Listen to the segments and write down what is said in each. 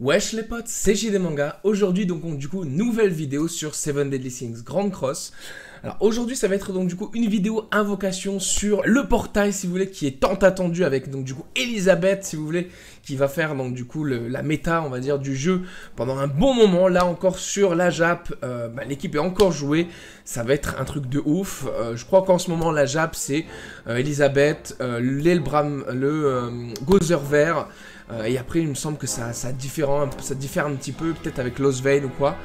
Wesh les potes, c'est JD Manga. Aujourd'hui donc du coup nouvelle vidéo sur Seven Deadly Sins Grand Cross. Alors aujourd'hui ça va être donc du coup une vidéo invocation sur le portail si vous voulez qui est tant attendu avec donc du coup Elisabeth si vous voulez qui va faire donc du coup la méta on va dire du jeu pendant un bon moment. Là encore sur la Jap, l'équipe est encore jouée, ça va être un truc de ouf. Je crois qu'en ce moment la Jap c'est Elisabeth, l'Elbram, le Gozer vert. Et après, il me semble que ça diffère un petit peu, peut-être avec Losvein ou quoi.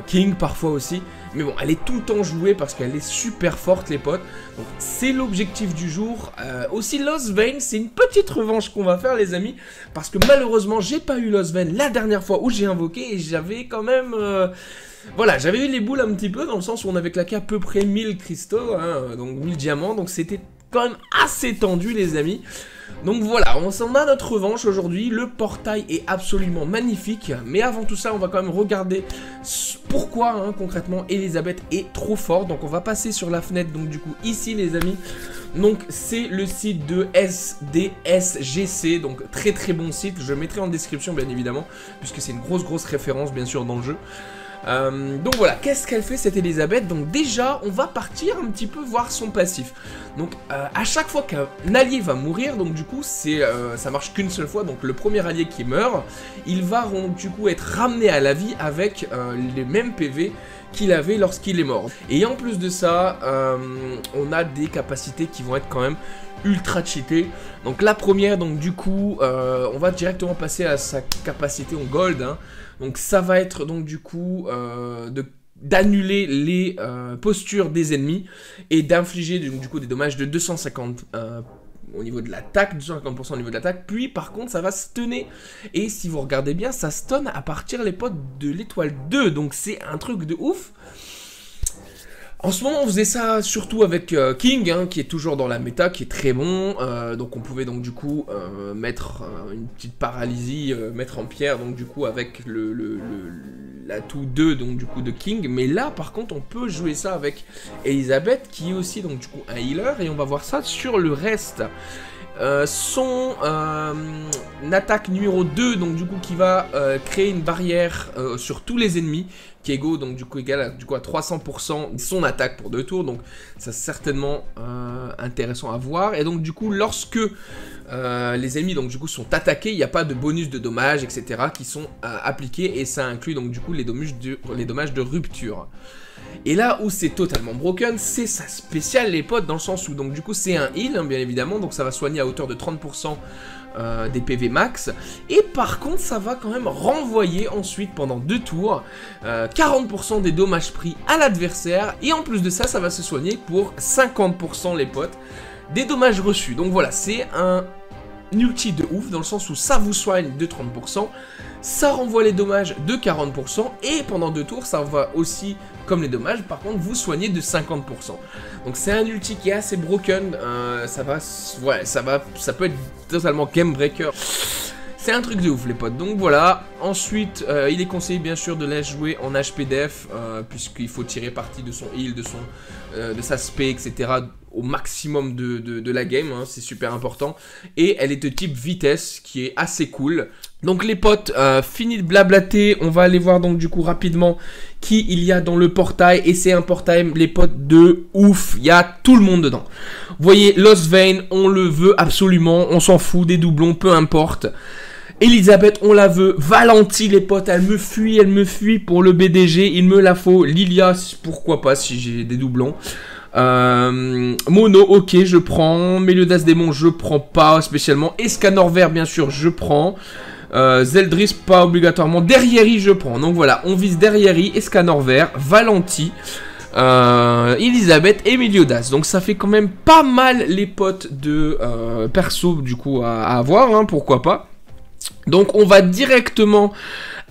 King parfois aussi. Mais bon, elle est tout le temps jouée parce qu'elle est super forte, les potes. Donc, c'est l'objectif du jour. Aussi, Losvein, c'est une petite revanche qu'on va faire, les amis. Parce que malheureusement, j'ai pas eu Losvein la dernière fois où j'ai invoqué. Et j'avais quand même... Voilà, j'avais eu les boules un petit peu dans le sens où on avait claqué à peu près 1000 cristaux, hein, donc 1000 diamants. Donc, c'était quand même assez tendu, les amis. Donc voilà, on s'en a notre revanche aujourd'hui, le portail est absolument magnifique, mais avant tout ça on va quand même regarder pourquoi hein, concrètement Elisabeth est trop forte. Donc on va passer sur la fenêtre, donc du coup ici les amis, donc c'est le site de SDSGC, donc très très bon site, je mettrai en description bien évidemment, puisque c'est une grosse référence bien sûr dans le jeu. Donc voilà, qu'est-ce qu'elle fait cette Elisabeth? Donc déjà, on va partir un petit peu voir son passif. Donc à chaque fois qu'un allié va mourir, donc du coup, ça marche qu'une seule fois. Donc le premier allié qui meurt, il va donc du coup être ramené à la vie avec les mêmes PV qu'il avait lorsqu'il est mort. Et en plus de ça, on a des capacités qui vont être quand même ultra cheatées. Donc la première, donc du coup, on va directement passer à sa capacité en gold, hein. Donc ça va être donc du coup d'annuler les postures des ennemis et d'infliger du coup des dommages de 250 au niveau de l'attaque, 250% au niveau de l'attaque. Puis par contre ça va stunner, et si vous regardez bien ça stun à partir les potes de l'étoile 2, donc c'est un truc de ouf. En ce moment, on faisait ça surtout avec King, hein, qui est toujours dans la méta, qui est très bon. Donc on pouvait donc du coup mettre une petite paralysie, mettre en pierre, donc du coup avec l'atout 2 donc du coup de King. Mais là, par contre, on peut jouer ça avec Elisabeth, qui est aussi donc du coup un healer, et on va voir ça sur le reste. Son attaque numéro 2, donc du coup qui va créer une barrière sur tous les ennemis, qui est égale donc du coup égal à 300% son attaque pour 2 tours, donc ça c'est certainement intéressant à voir. Et donc du coup lorsque les ennemis donc du coup sont attaqués, il n'y a pas de bonus de dommages etc qui sont appliqués, et ça inclut donc du coup les dommages de rupture. Et là où c'est totalement broken, c'est sa spéciale les potes, dans le sens où donc du coup c'est un heal hein, bien évidemment, donc ça va soigner à hauteur de 30% des PV max, et par contre ça va quand même renvoyer ensuite pendant 2 tours 40% des dommages pris à l'adversaire, et en plus de ça ça va se soigner pour 50% les potes des dommages reçus. Donc voilà, c'est un ulti de ouf dans le sens où ça vous soigne de 30%, ça renvoie les dommages de 40%, et pendant 2 tours ça va aussi, comme les dommages par contre, vous soigner de 50%. Donc c'est un ulti qui est assez broken, ça peut être totalement game breaker. C'est un truc de ouf les potes. Donc voilà, ensuite il est conseillé bien sûr de la jouer en HPDF, puisqu'il faut tirer parti de son heal, de sa spé etc au maximum de la game, hein, c'est super important. Et elle est de type vitesse, qui est assez cool. Donc les potes, fini de blablater, on va aller voir donc du coup rapidement qui il y a dans le portail. Et c'est un portail, les potes, de ouf, il y a tout le monde dedans. Vous voyez, Losvein, on le veut absolument, on s'en fout des doublons, peu importe. Elisabeth, on la veut. Valentie, les potes, elle me fuit pour le BDG, il me la faut. Lilia, pourquoi pas si j'ai des doublons. Mono, ok, je prends. Meliodas Démon, je prends pas spécialement. Escanor vert, bien sûr, je prends. Zeldris, pas obligatoirement. Derrière, je prends. Donc voilà, on vise derrière, Escanor vert, Valentie, Elisabeth et Meliodas. Donc ça fait quand même pas mal les potes de perso du coup à avoir, hein, pourquoi pas. Donc on va directement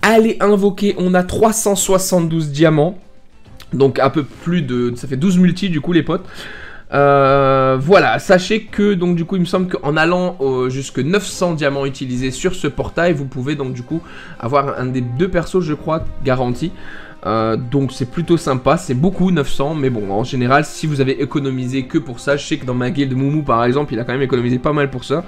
aller invoquer. On a 372 diamants. Donc un peu plus de... ça fait 12 multi du coup les potes. Voilà, sachez que donc du coup il me semble qu'en allant jusque 900 diamants utilisés sur ce portail, vous pouvez donc du coup avoir un des 2 persos je crois garanti. Donc c'est plutôt sympa, c'est beaucoup 900, mais bon en général si vous avez économisé que pour ça, je sais que dans ma guilde Moumou par exemple il a quand même économisé pas mal pour ça.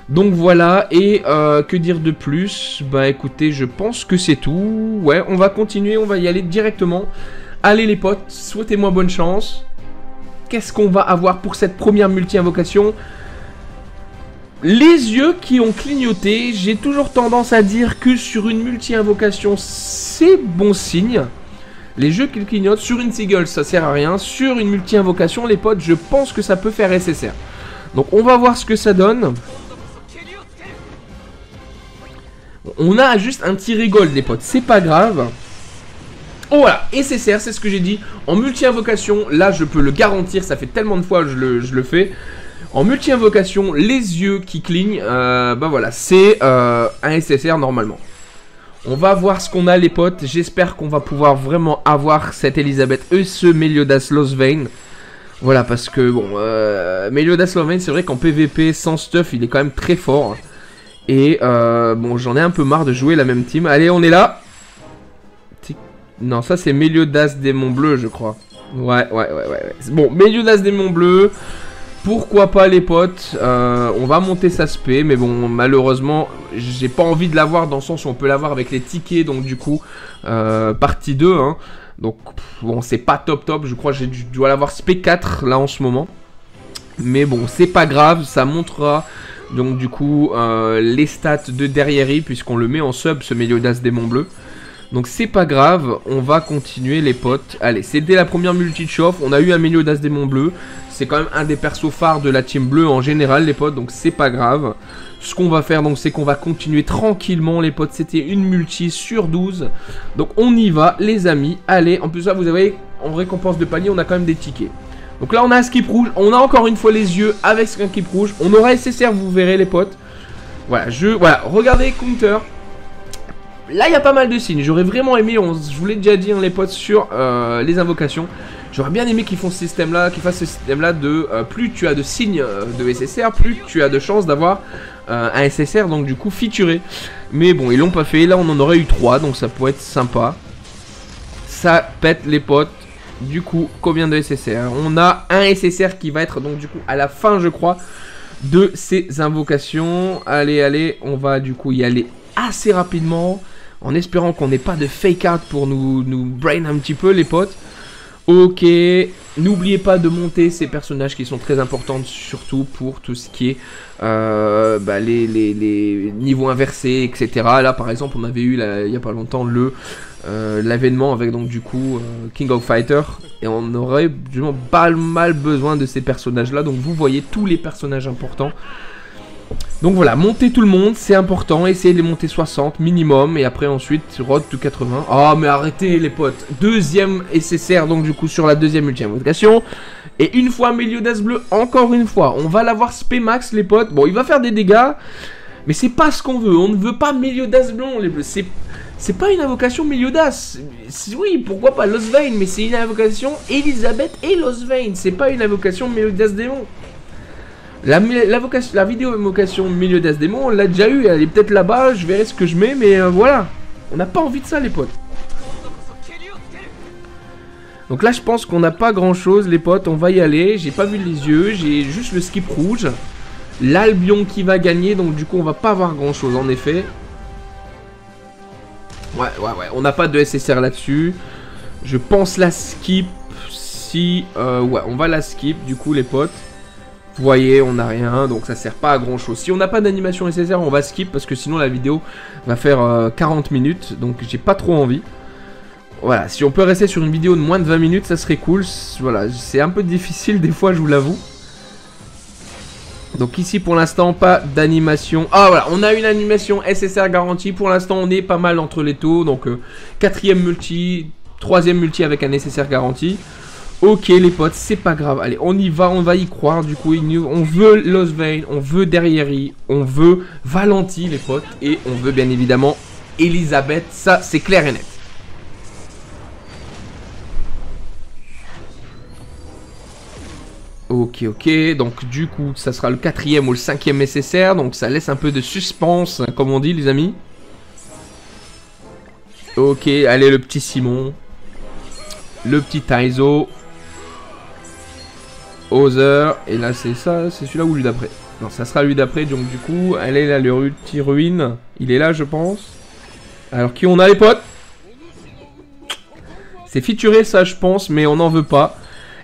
Donc voilà, et que dire de plus? Bah écoutez, je pense que c'est tout. Ouais, on va continuer, on va y aller directement. Allez les potes, souhaitez-moi bonne chance. Qu'est-ce qu'on va avoir pour cette première multi-invocation? Les yeux qui ont clignoté, j'ai toujours tendance à dire que sur une multi-invocation, c'est bon signe. Les jeux qui clignotent, sur une Seagull, ça sert à rien. Sur une multi-invocation, les potes, je pense que ça peut faire SSR. Donc on va voir ce que ça donne. On a juste un tiré gold, les potes, c'est pas grave. Oh voilà, SSR, c'est ce que j'ai dit. En multi-invocation, là je peux le garantir, ça fait tellement de fois que je le fais. En multi-invocation, les yeux qui clignent, bah voilà, c'est un SSR normalement. On va voir ce qu'on a les potes, j'espère qu'on va pouvoir vraiment avoir cette Elisabeth et ce Meliodas Losvein. Voilà, parce que bon, Meliodas Losvein, c'est vrai qu'en PVP sans stuff, il est quand même très fort. Et bon, j'en ai un peu marre de jouer la même team. Allez, on est là. Non, ça c'est Meliodas Démon Bleu, je crois. Ouais. Bon, Meliodas Démon Bleu. Pourquoi pas les potes, on va monter sa spé, mais bon, malheureusement, j'ai pas envie de l'avoir dans le sens où on peut l'avoir avec les tickets, donc du coup, partie 2, hein. Donc, bon, c'est pas top, je crois que je dois l'avoir spé 4, là, en ce moment. Mais bon, c'est pas grave, ça montrera, donc du coup, les stats de derrière, puisqu'on le met en sub, ce Meliodas Démon Bleu. Donc c'est pas grave, on va continuer les potes. Allez, c'était la première multi de chauffe, on a eu un Meliodas Démon Bleu. C'est quand même un des persos phares de la team bleue en général les potes, donc c'est pas grave. Ce qu'on va faire donc c'est qu'on va continuer tranquillement les potes, c'était une multi sur 12. Donc on y va les amis, allez, en plus là vous avez en récompense de palier on a quand même des tickets. Donc là on a un skip rouge, on a encore une fois les yeux avec un skip rouge, on aura SSR vous verrez les potes. Voilà, voilà, regardez counter. Là, il y a pas mal de signes. J'aurais vraiment aimé, je vous l'ai déjà dit, hein, les potes, sur les invocations. J'aurais bien aimé qu'ils fassent ce système-là de plus tu as de signes de SSR, plus tu as de chances d'avoir un SSR, donc du coup, featuré. Mais bon, ils l'ont pas fait. Là, on en aurait eu 3, donc ça pourrait être sympa. Ça pète, les potes. Du coup, combien de SSR? On a un SSR qui va être, donc du coup, à la fin, je crois, de ces invocations. Allez, on va du coup y aller assez rapidement. En espérant qu'on n'ait pas de fake out pour nous brain un petit peu les potes. Ok, n'oubliez pas de monter ces personnages qui sont très importants, surtout pour tout ce qui est bah, les niveaux inversés, etc. Là par exemple on avait eu il n'y a pas longtemps l'avènement avec donc du coup King of Fighter. Et on aurait du moins pas mal besoin de ces personnages là. Donc vous voyez tous les personnages importants. Donc voilà, montez tout le monde, c'est important, essayez de les monter 60 minimum, et après ensuite, road to 80. Oh mais arrêtez les potes, deuxième SSR donc du coup sur la deuxième multi-invocation. Et une fois Meliodas bleu, encore une fois, on va l'avoir spé max les potes. Bon il va faire des dégâts, mais c'est pas ce qu'on veut, on ne veut pas Meliodas blanc les bleus, c'est pas une invocation Meliodas. Oui, pourquoi pas Losvein, mais c'est une invocation Elisabeth et Losvein, c'est pas une invocation Meliodas démon. La vidéo invocation Meliodas Démon, on l'a déjà eu, elle est peut-être là-bas, je verrai ce que je mets, mais voilà. On n'a pas envie de ça les potes. Donc là je pense qu'on n'a pas grand chose les potes, on va y aller, j'ai pas vu les yeux, j'ai juste le skip rouge. L'Albion qui va gagner, donc du coup on va pas avoir grand chose en effet. Ouais, on n'a pas de SSR là-dessus. Je pense la skip, si... ouais, on va la skip du coup les potes. Vous voyez, on n'a rien, donc ça sert pas à grand chose. Si on n'a pas d'animation SSR, on va skip parce que sinon la vidéo va faire 40 minutes, donc j'ai pas trop envie. Voilà, si on peut rester sur une vidéo de moins de 20 minutes, ça serait cool. Voilà, c'est un peu difficile des fois, je vous l'avoue. Donc ici pour l'instant, pas d'animation. Ah voilà, on a une animation SSR garantie. Pour l'instant, on est pas mal entre les taux. Donc 4ème multi, 3ème multi avec un SSR garanti. Ok les potes, c'est pas grave, allez on y va, on va y croire du coup, on veut Losvein, on veut Derrieri, on veut Valenti les potes, et on veut bien évidemment Elisabeth, ça c'est clair et net. Ok, donc du coup ça sera le 4ème ou le 5ème SSR, donc ça laisse un peu de suspense, comme on dit les amis. Ok, allez le petit Simon, le petit Taizo. Other, et là c'est ça, c'est celui-là ou lui d'après. Non, ça sera lui d'après, donc du coup, elle est là, le petit ruine. Il est là, je pense. Alors, qui on a, les potes? C'est featuré, ça, je pense, mais on n'en veut pas.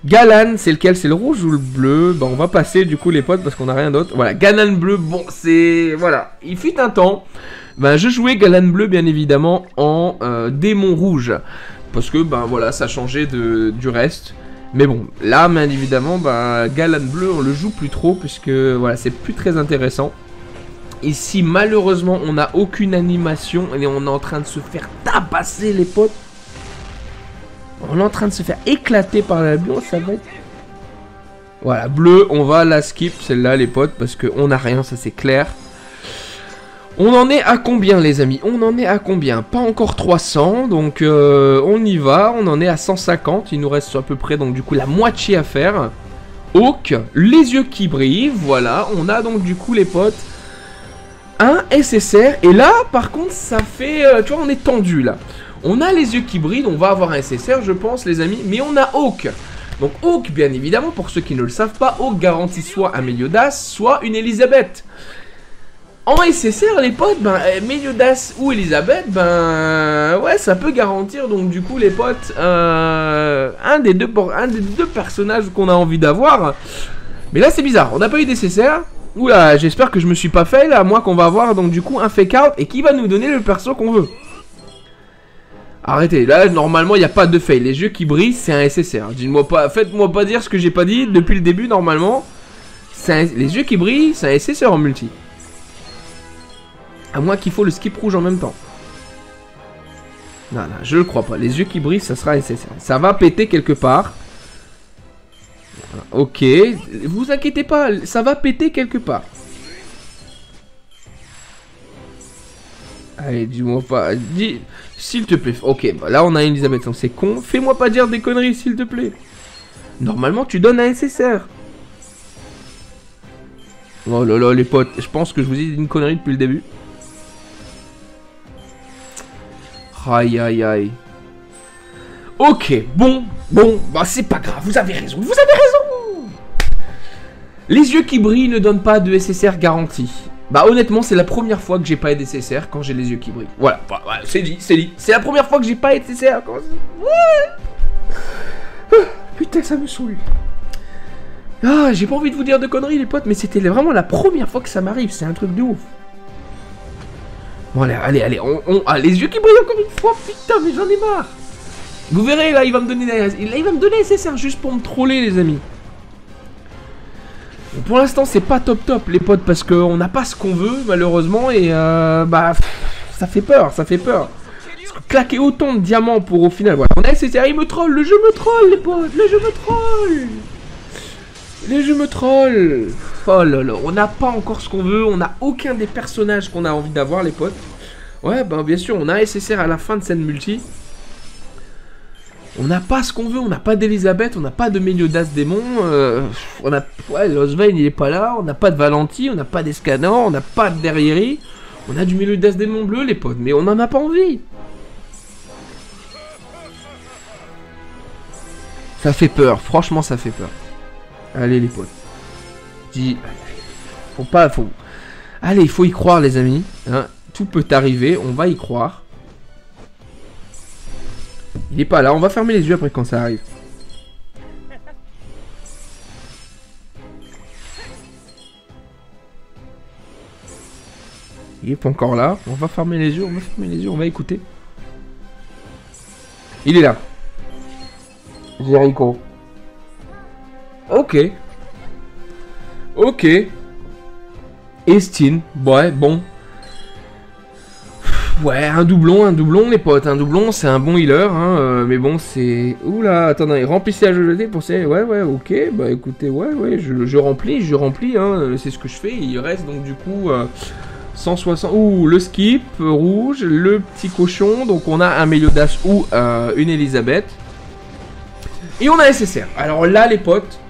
Galan, c'est lequel? C'est le rouge ou le bleu? Bah, on va passer, du coup, les potes, parce qu'on n'a rien d'autre. Voilà, Galan bleu, bon, c'est... Voilà, il fut un temps. Ben, je jouais Galan bleu, bien évidemment, en démon rouge. Parce que, ben, voilà, ça changeait du reste. Mais bon, là, bien évidemment, bah, Galan bleu, on le joue plus trop, puisque voilà, c'est plus très intéressant. Ici, malheureusement, on n'a aucune animation, et on est en train de se faire tabasser, les potes. On est en train de se faire éclater par la bio, ça va être... Voilà, bleu, on va la skip, celle-là, les potes, parce qu'on n'a rien, ça c'est clair. On en est à combien, les amis? On en est à combien? Pas encore 300, donc on y va. On en est à 150. Il nous reste à peu près, donc du coup, la moitié à faire. Hawk, les yeux qui brillent. Voilà, on a donc du coup, les potes, un SSR. Et là, par contre, ça fait... tu vois, on est tendu, là. On a les yeux qui brillent. On va avoir un SSR, je pense, les amis. Mais on a Hawk. Donc Hawk, bien évidemment, pour ceux qui ne le savent pas, Hawk garantit soit un Meliodas, soit une Elisabeth. En SSR, les potes, ben, Meliodas ou Elisabeth, ben, ouais, ça peut garantir, donc, du coup, les potes, un des deux personnages qu'on a envie d'avoir. Mais là, c'est bizarre, on n'a pas eu d'SSR. Oula, j'espère que je me suis pas fait, là, moi, qu'on va avoir, donc, du coup, un fake out, et qui va nous donner le perso qu'on veut. Arrêtez, là, normalement, il n'y a pas de fail. Les yeux qui brillent, c'est un SSR. Dites-moi pas, faites-moi pas dire ce que j'ai pas dit depuis le début, normalement. Les yeux qui brillent, c'est un SSR en multi. À moins qu'il faut le skip rouge en même temps. Non, non, je le crois pas. Les yeux qui brillent, ça sera SSR. Ça va péter quelque part. Ok. Vous inquiétez pas, ça va péter quelque part. Allez, dis-moi pas. Dis, s'il te plaît. Ok, bah là on a Elisabeth, donc c'est con. Fais-moi pas dire des conneries, s'il te plaît. Normalement, tu donnes un SSR. Oh là là, les potes. Je pense que je vous ai dit une connerie depuis le début. Aïe aïe aïe. Ok, bon, bah c'est pas grave, vous avez raison, Les yeux qui brillent ne donnent pas de SSR garantie. Bah honnêtement, c'est la première fois que j'ai pas eu de SSR quand j'ai les yeux qui brillent. Voilà, bah, c'est dit. C'est la première fois que j'ai pas eu de SSR. Putain, ça me saoule. Ah, j'ai pas envie de vous dire de conneries, les potes, mais c'était vraiment la première fois que ça m'arrive, c'est un truc de ouf. Bon, allez, ah, les yeux qui brillent encore une fois, putain, mais j'en ai marre. Vous verrez, là, il va me donner SSR juste pour me troller, les amis. Bon, pour l'instant, c'est pas top, les potes, parce qu'on n'a pas ce qu'on veut, malheureusement, et bah, ça fait peur. Parce que claquer autant de diamants pour, au final, voilà, on a SSR, il me troll, le jeu me troll, les potes, le jeu me troll. Oh là là, on n'a pas encore ce qu'on veut, on n'a aucun des personnages qu'on a envie d'avoir, les potes. Ouais, bah bien sûr, on a SSR à la fin de scène multi. On n'a pas ce qu'on veut, on n'a pas d'Elisabeth, on n'a pas de Meliodas démon. On a... Ouais, Losvein, il est pas là, on n'a pas de Valenti, on n'a pas d'Escanor, on n'a pas de Derrieri. On a du Meliodas démon bleu, les potes, mais on n'en a pas envie. Ça fait peur, franchement, ça fait peur. Allez, les potes. Allez, il faut y croire, les amis. Hein, tout peut arriver, on va y croire. Il est pas là, on va fermer les yeux après quand ça arrive. Il est pas encore là, on va fermer les yeux, on va écouter. Il est là. Jericho. Ok. Estine, ouais, bon. Ouais, un doublon, les potes. Un doublon, c'est un bon healer, hein. Mais bon, c'est... Oula, attendez, remplissez la jeu pour c'est... Ouais, ok. Bah écoutez, ouais, je remplis, hein. C'est ce que je fais. Il reste donc du coup 160... Ouh, le skip rouge, le petit cochon. Donc on a un Meliodas ou une Elisabeth. Et on a SSR. Alors là, les potes...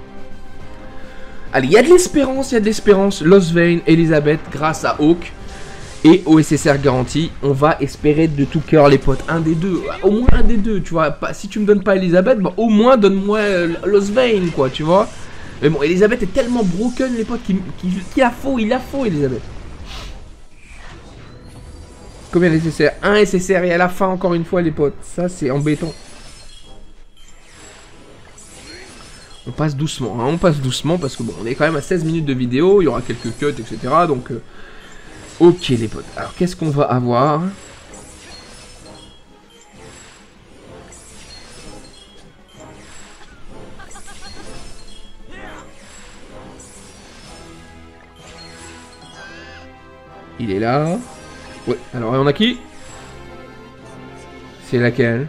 Allez, il y a de l'espérance, Losvein, Elisabeth, grâce à Hawk. Et au SSR garanti, on va espérer de tout cœur, les potes. Un des deux, au moins un des deux, tu vois. Si tu me donnes pas Elisabeth, bah, au moins donne-moi Losvein, quoi, tu vois. Mais bon, Elisabeth est tellement broken, les potes, qu'il a faux, Elisabeth. Combien de SSR? Un SSR et à la fin, encore une fois, les potes. Ça, c'est embêtant. On passe doucement, hein, on passe doucement parce que bon, on est quand même à 16 minutes de vidéo, il y aura quelques cuts, etc. Donc, ok les potes. Alors, qu'est-ce qu'on va avoir? Il est là. Ouais, alors on a qui? C'est laquelle?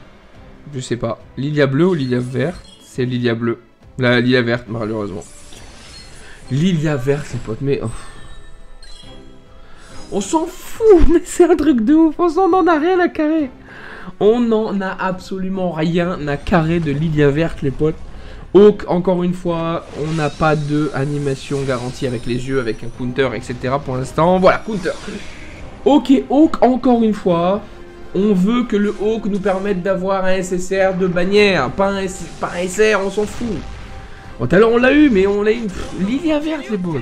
Je sais pas. Lilia bleue ou Lilia verte? C'est Lilia bleue. La Lilia verte, malheureusement. Lilia verte, les potes, mais... Oh. On s'en fout, mais c'est un truc de ouf. On n'en a rien à carrer. On n'en a absolument rien à carrer de Lilia verte, les potes. Hawk, encore une fois, on n'a pas de animation garantie avec les yeux, avec un counter, etc. pour l'instant. Voilà, counter. Ok, Hawk, encore une fois, on veut que le Hawk nous permette d'avoir un SSR de bannière, pas un SR, on s'en fout. Bon, alors on l'a eu, mais on l'a eu. Lilia verte, c'est beau.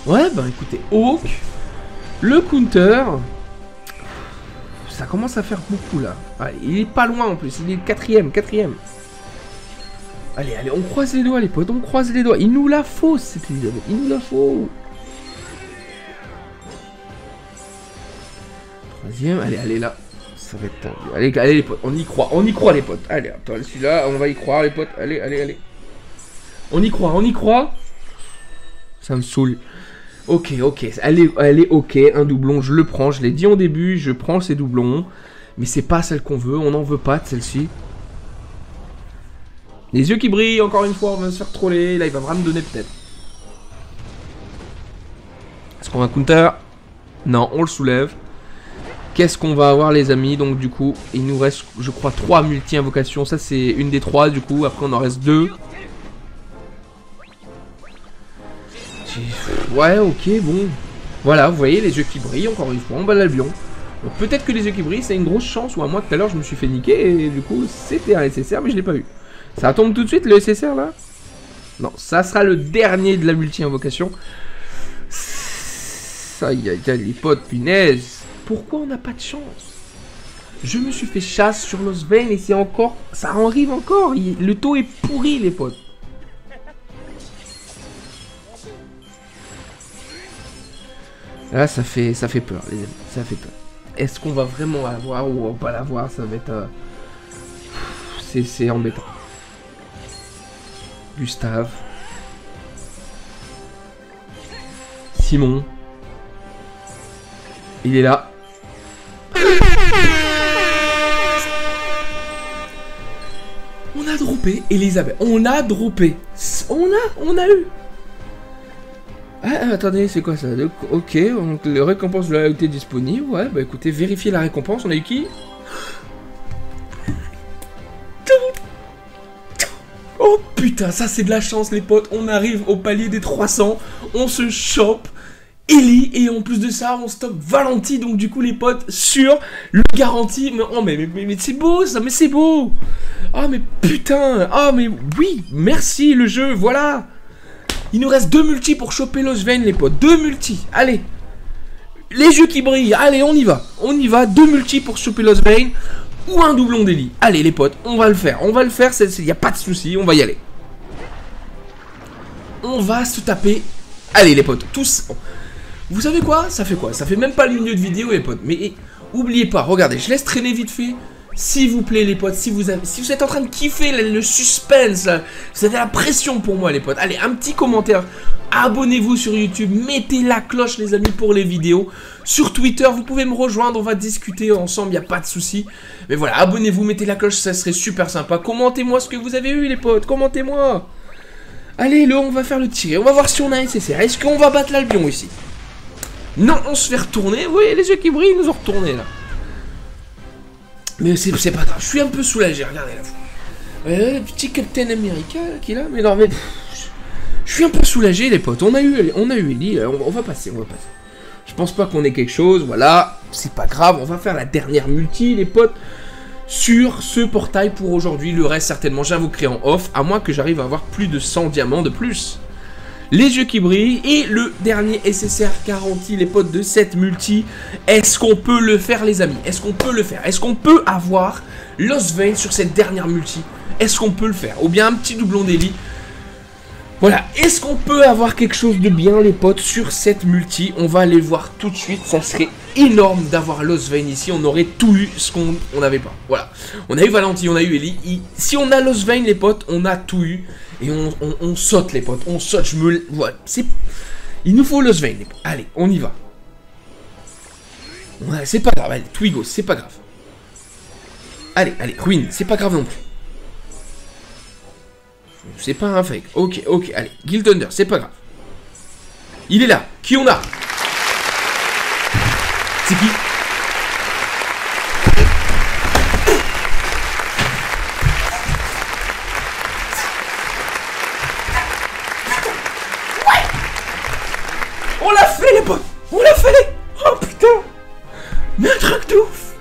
Ouais, bah écoutez, Hawk, le counter, ça commence à faire beaucoup là. Allez, il est pas loin en plus, il est quatrième. Allez, allez, on croise les doigts les potes, on croise les doigts. Il nous la faut cette Elisabeth, il nous la faut. Troisième, allez, allez là. Ça va être tendu. Allez, allez les potes, on y croit les potes. Allez, attends, celui-là, on va y croire les potes. Allez, allez, allez. On y croit. Ça me saoule. Ok, elle est ok, un doublon, je le prends, je l'ai dit au début, je prends ces doublons. Mais c'est pas celle qu'on veut, on n'en veut pas de celle-ci. Les yeux qui brillent, encore une fois, on va se faire troller. Là, il va vraiment me donner peut-être. Est-ce qu'on va counter? Non, on le soulève. Qu'est-ce qu'on va avoir, les amis? Donc, du coup, il nous reste, je crois, 3 multi-invocations. Ça, c'est une des 3, du coup. Après, on en reste 2. Ouais, ok, bon. Voilà, vous voyez, les yeux qui brillent, encore une fois, en bas de l'avion. Donc, peut-être que les yeux qui brillent, c'est une grosse chance. Ou à moi, tout à l'heure, je me suis fait niquer. Et du coup, c'était un SSR, mais je l'ai pas eu. Ça tombe tout de suite, le SSR, là? Non, ça sera le dernier de la multi-invocation. Aïe, aïe, aïe, les potes, punaise. Pourquoi on n'a pas de chance? Je me suis fait chasse sur Lost Vein et c'est encore... Ça arrive encore. Le taux est pourri, les potes. Là, ça fait peur, les amis. Ça fait peur. Est-ce qu'on va vraiment l'avoir ou on va pas l'avoir? Ça va être... C'est embêtant. Gustave. Simon. Il est là. On a droppé Elisabeth. On a droppé. On a eu. Ah, attendez, c'est quoi ça? Ok, donc les récompenses de la loyauté disponible. Ouais, bah écoutez, vérifiez la récompense. On a eu qui? Oh putain, ça c'est de la chance les potes. On arrive au palier des 300. On se chope Ellie et en plus de ça, on stoppe Valenti. Donc du coup les potes, sur le garantie. Oh mais c'est beau ça, mais c'est beau. Ah mais putain. Ah mais oui, merci le jeu, voilà. Il nous reste 2 multis pour choper Lost Vein les potes. 2 multis, allez. Les yeux qui brillent, allez on y va. On y va, 2 multis pour choper Lost Vein. Ou un doublon d'Ellie. Allez les potes, on va le faire. On va le faire, il n'y a pas de souci, on va y aller. On va se taper. Allez les potes, tous. Vous savez quoi? Ça fait quoi? Ça fait même pas le milieu de vidéo les potes. Mais oubliez pas, regardez, je laisse traîner vite fait. S'il vous plaît les potes, si vous êtes en train de kiffer le suspense, là, vous avez la pression pour moi les potes. Allez, un petit commentaire. Abonnez-vous sur YouTube, mettez la cloche les amis pour les vidéos. Sur Twitter, vous pouvez me rejoindre, on va discuter ensemble, il n'y a pas de souci. Mais voilà, abonnez-vous, mettez la cloche, ça serait super sympa. Commentez-moi ce que vous avez eu les potes, commentez-moi. Allez, on va faire le tir, on va voir si on a un SSR. Est-ce qu'on va battre l'Albion ici? Non, on se fait retourner, oui, les yeux qui brillent, ils nous ont retourné là. Mais c'est pas grave, je suis un peu soulagé, regardez là. Le petit Captain America là, qui est là, mais non, mais... Je suis un peu soulagé les potes, on a eu Ellie, on va passer. Je pense pas qu'on ait quelque chose, voilà, c'est pas grave, on va faire la dernière multi les potes. sur ce portail pour aujourd'hui. Le reste, certainement, j'invoquerai en off, à moins que j'arrive à avoir plus de 100 diamants de plus. Les yeux qui brillent, et le dernier SSR garanti, les potes, de cette multi. Est-ce qu'on peut le faire, les amis? Est-ce qu'on peut le faire? Est-ce qu'on peut avoir Lost Vein sur cette dernière multi? Est-ce qu'on peut le faire? Ou bien un petit doublon d'Eli? Voilà, est-ce qu'on peut avoir quelque chose de bien, les potes, sur cette multi? On va aller voir tout de suite. Ça serait énorme d'avoir Lost Vein ici. On aurait tout eu ce qu'on n'avait pas. Voilà, on a eu Valenti, on a eu Eli. Si on a Lost Vein, les potes, on a tout eu. Et on saute, les potes, on saute. Voilà, il nous faut Lost Vein, les potes. Allez, on y va. Ouais, c'est pas grave, allez, Twigo, c'est pas grave. Allez, Ruine, c'est pas grave non plus. C'est pas un fake. Ok, allez. Guild Thunder, c'est pas grave. Il est là. Qui on a? C'est qui? Ouais! On l'a fait, les potes! On l'a fait! Oh putain! Mais un truc de ouf!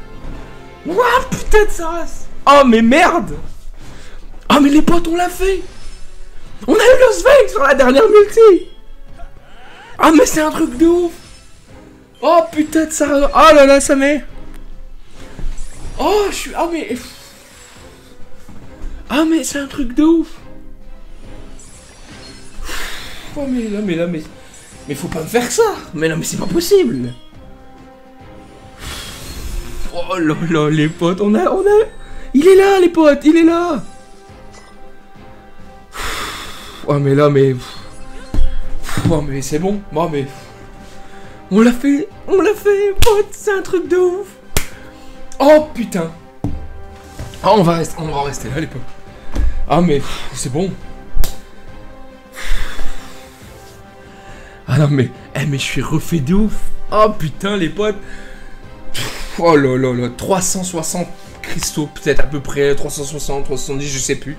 Ouah, putain de sa race! Oh, mais merde! Oh, mais les potes, on l'a fait! On a eu Lost Vein sur la dernière multi! Ah, mais c'est un truc de ouf! Oh, putain de ça! Oh là là, ça met! Oh, je suis... Ah, mais... Ah, mais c'est un truc de ouf! Oh, mais faut pas me faire ça! Mais non, mais c'est pas possible! Oh là là, les potes, on a... Il est là, les potes, il est là! Oh mais là oh mais c'est bon. Oh mais on l'a fait, pote, c'est un truc de ouf. Oh putain. Ah on va rester là, les potes. Ah mais c'est bon. Ah non mais mais je suis refait de ouf. Oh putain, les potes. Oh là là là, 360 cristaux peut-être à peu près, 360, 370, je sais plus.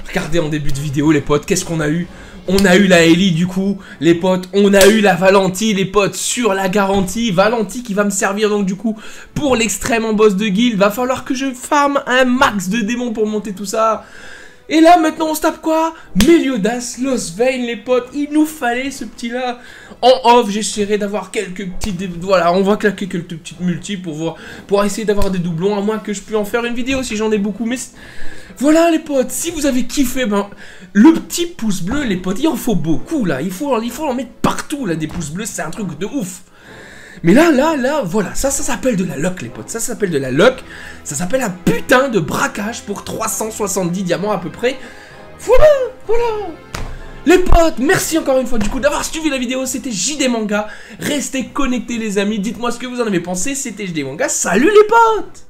Regardez en début de vidéo, les potes, qu'est-ce qu'on a eu? On a eu la Ellie, du coup, les potes. On a eu la Valenti, les potes, sur la garantie. Valenti qui va me servir, donc, du coup, pour l'extrême en boss de guild. Va falloir que je farme un max de démons pour monter tout ça. Et là, maintenant, on se tape quoi? Meliodas, Lost Vein, les potes. Il nous fallait ce petit-là. En off, j'essaierai d'avoir quelques petites... Voilà, on va claquer quelques petites multis pour essayer d'avoir des doublons. À moins que je puisse en faire une vidéo si j'en ai beaucoup. Mais voilà, les potes. Si vous avez kiffé, ben, le petit pouce bleu, les potes, il en faut beaucoup, là. Il faut en mettre partout, là, des pouces bleus. C'est un truc de ouf. Mais là, voilà, ça s'appelle de la luck, les potes, ça s'appelle de la luck, ça s'appelle un putain de braquage pour 370 diamants à peu près. Voilà. Les potes, merci encore une fois du coup d'avoir suivi la vidéo, c'était JD Manga. Restez connectés les amis, dites-moi ce que vous en avez pensé, c'était JD Manga, salut les potes!